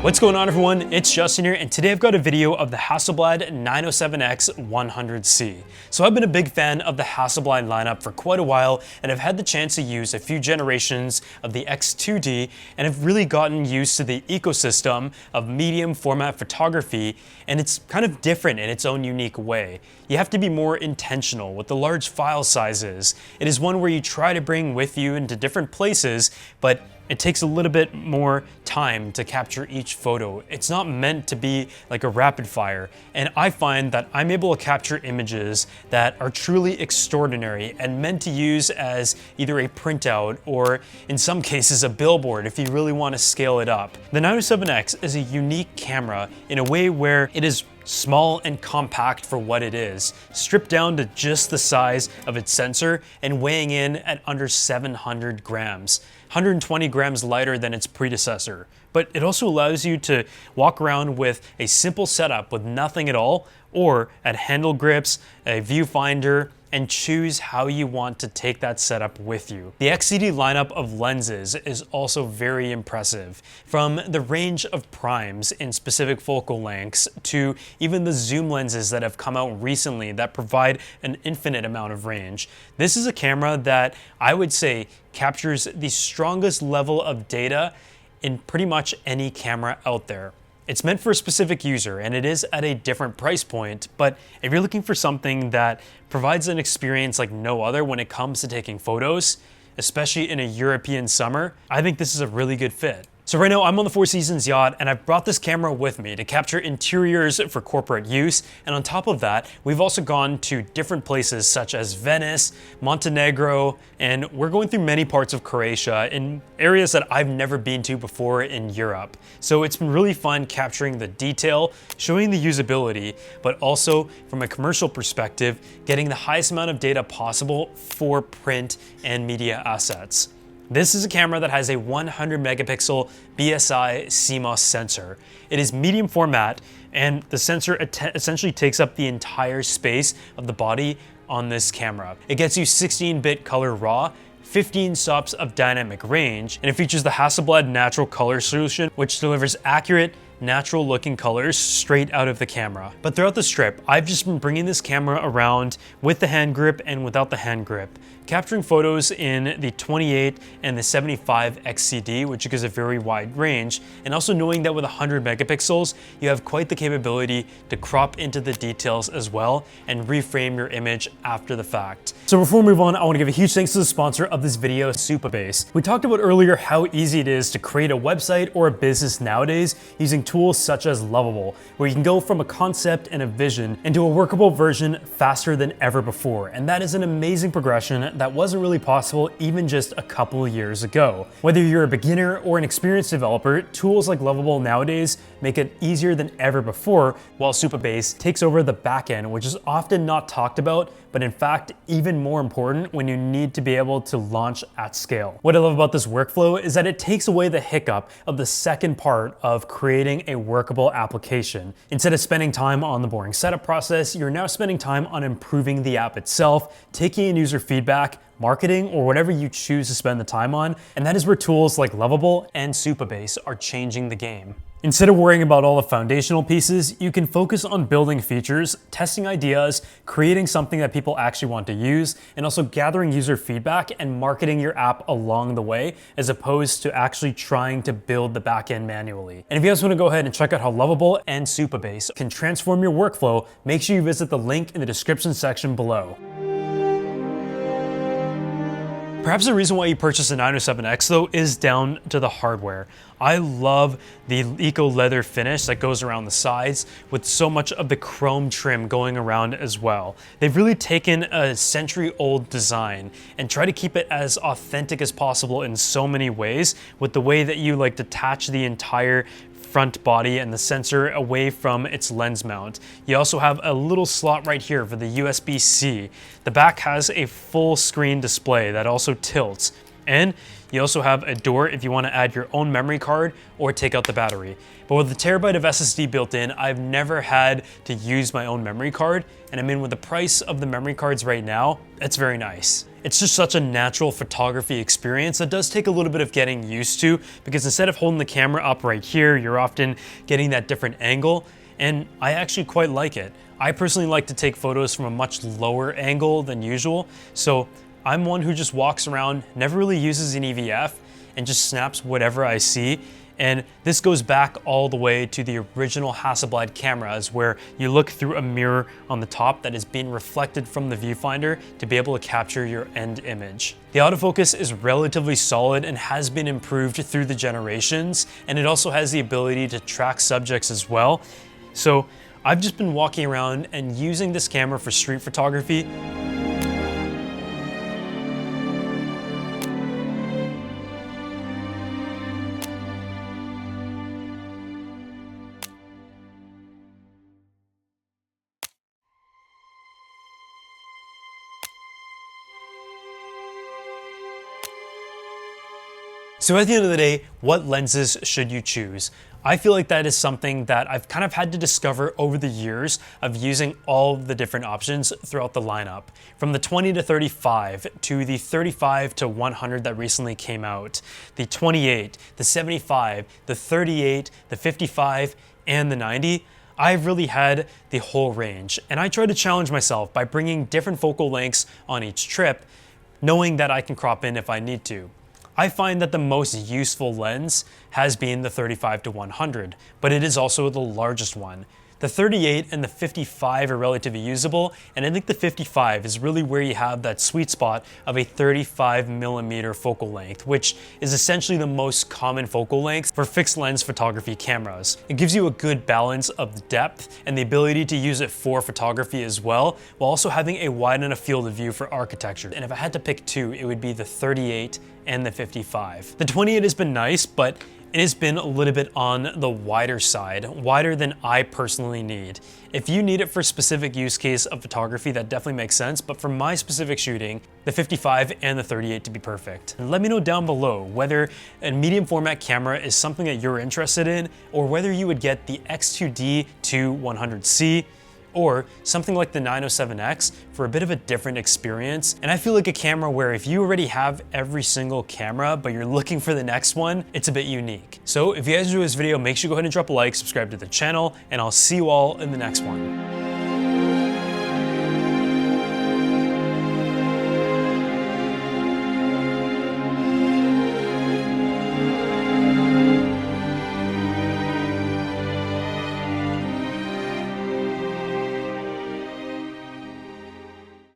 What's going on, everyone? It's Justin here, and today I've got a video of the Hasselblad 907X 100C. So I've been a big fan of the Hasselblad lineup for quite a while, and I've had the chance to use a few generations of the X2D, and I've really gotten used to the ecosystem of medium format photography, and it's kind of different in its own unique way. You have to be more intentional with the large file sizes. It is one where you try to bring with you into different places, but it takes a little bit more time to capture each photo. It's not meant to be like a rapid fire. And I find that I'm able to capture images that are truly extraordinary and meant to use as either a printout or in some cases a billboard if you really want to scale it up. The 907X is a unique camera in a way where it is small and compact for what it is, stripped down to just the size of its sensor and weighing in at under 700 grams, 120 grams lighter than its predecessor. But it also allows you to walk around with a simple setup with nothing at all, or add handle grips, a viewfinder, and choose how you want to take that setup with you. The XCD lineup of lenses is also very impressive. From the range of primes in specific focal lengths to even the zoom lenses that have come out recently that provide an infinite amount of range. This is a camera that I would say captures the strongest level of data in pretty much any camera out there. It's meant for a specific user and it is at a different price point, but if you're looking for something that provides an experience like no other when it comes to taking photos, especially in a European summer, I think this is a really good fit. So right now I'm on the Four Seasons yacht and I've brought this camera with me to capture interiors for corporate use. And on top of that, we've also gone to different places such as Venice, Montenegro, and we're going through many parts of Croatia in areas that I've never been to before in Europe. So it's been really fun capturing the detail, showing the usability, but also from a commercial perspective, getting the highest amount of data possible for print and media assets. This is a camera that has a 100 megapixel BSI CMOS sensor. It is medium format and the sensor essentially takes up the entire space of the body on this camera. It gets you 16-bit color raw, 15 stops of dynamic range, and it features the Hasselblad natural color solution, which delivers accurate, natural looking colors straight out of the camera. But throughout the trip, I've just been bringing this camera around with the hand grip and without the hand grip, capturing photos in the 28 and the 75 XCD, which gives a very wide range, and also knowing that with 100 megapixels, you have quite the capability to crop into the details as well and reframe your image after the fact. So before we move on, I want to give a huge thanks to the sponsor of this video, Supabase. We talked about earlier how easy it is to create a website or a business nowadays using tools such as Lovable, where you can go from a concept and a vision into a workable version faster than ever before. And that is an amazing progression that wasn't really possible even just a couple of years ago. Whether you're a beginner or an experienced developer, tools like Lovable nowadays make it easier than ever before, while Supabase takes over the back end, which is often not talked about, but in fact, even more important when you need to be able to launch at scale. What I love about this workflow is that it takes away the hiccup of the second part of creating a workable application. Instead of spending time on the boring setup process, you're now spending time on improving the app itself, taking in user feedback, marketing, or whatever you choose to spend the time on. And that is where tools like Lovable and Supabase are changing the game. Instead of worrying about all the foundational pieces, you can focus on building features, testing ideas, creating something that people actually want to use, and also gathering user feedback and marketing your app along the way, as opposed to actually trying to build the backend manually. And if you guys want to go ahead and check out how Lovable and Supabase can transform your workflow, make sure you visit the link in the description section below. Perhaps the reason why you purchased a 907X though is down to the hardware. I love the eco leather finish that goes around the sides with so much of the chrome trim going around as well. They've really taken a century-old design and try to keep it as authentic as possible in so many ways, with the way that you like detach the entire front body and the sensor away from its lens mount. You also have a little slot right here for the USB-C. The back has a full screen display that also tilts. And you also have a door if you want to add your own memory card or take out the battery. But with the terabyte of SSD built in, I've never had to use my own memory card. And I mean, with the price of the memory cards right now, it's very nice. It's just such a natural photography experience that does take a little bit of getting used to, because instead of holding the camera up right here, you're often getting that different angle. And I actually quite like it. I personally like to take photos from a much lower angle than usual. So I'm one who just walks around, never really uses an EVF, and just snaps whatever I see. And this goes back all the way to the original Hasselblad cameras, where you look through a mirror on the top that is being reflected from the viewfinder to be able to capture your end image. The autofocus is relatively solid and has been improved through the generations, and it also has the ability to track subjects as well. So I've just been walking around and using this camera for street photography. So at the end of the day, what lenses should you choose? I feel like that is something that I've kind of had to discover over the years of using all of the different options throughout the lineup. From the 20 to 35 to the 35 to 100 that recently came out, the 28, the 75, the 38, the 55, and the 90. I've really had the whole range, and I try to challenge myself by bringing different focal lengths on each trip, knowing that I can crop in if I need to. I find that the most useful lens has been the 35 to 100, but it is also the largest one. The 38 and the 55 are relatively usable, and I think the 55 is really where you have that sweet spot of a 35mm focal length, which is essentially the most common focal length for fixed lens photography cameras. It gives you a good balance of depth and the ability to use it for photography as well, while also having a wide enough field of view for architecture. And if I had to pick two, it would be the 38 and the 55. The 28 has been nice, but it has been a little bit on the wider side, wider than I personally need. If you need it for a specific use case of photography, that definitely makes sense, but for my specific shooting, the 55 and the 38 to be perfect. And let me know down below whether a medium format camera is something that you're interested in, or whether you would get the X2D 100C, or something like the 907X for a bit of a different experience. And I feel like a camera where if you already have every single camera, but you're looking for the next one, it's a bit unique. So if you guys enjoyed this video, make sure you go ahead and drop a like, subscribe to the channel, and I'll see you all in the next one.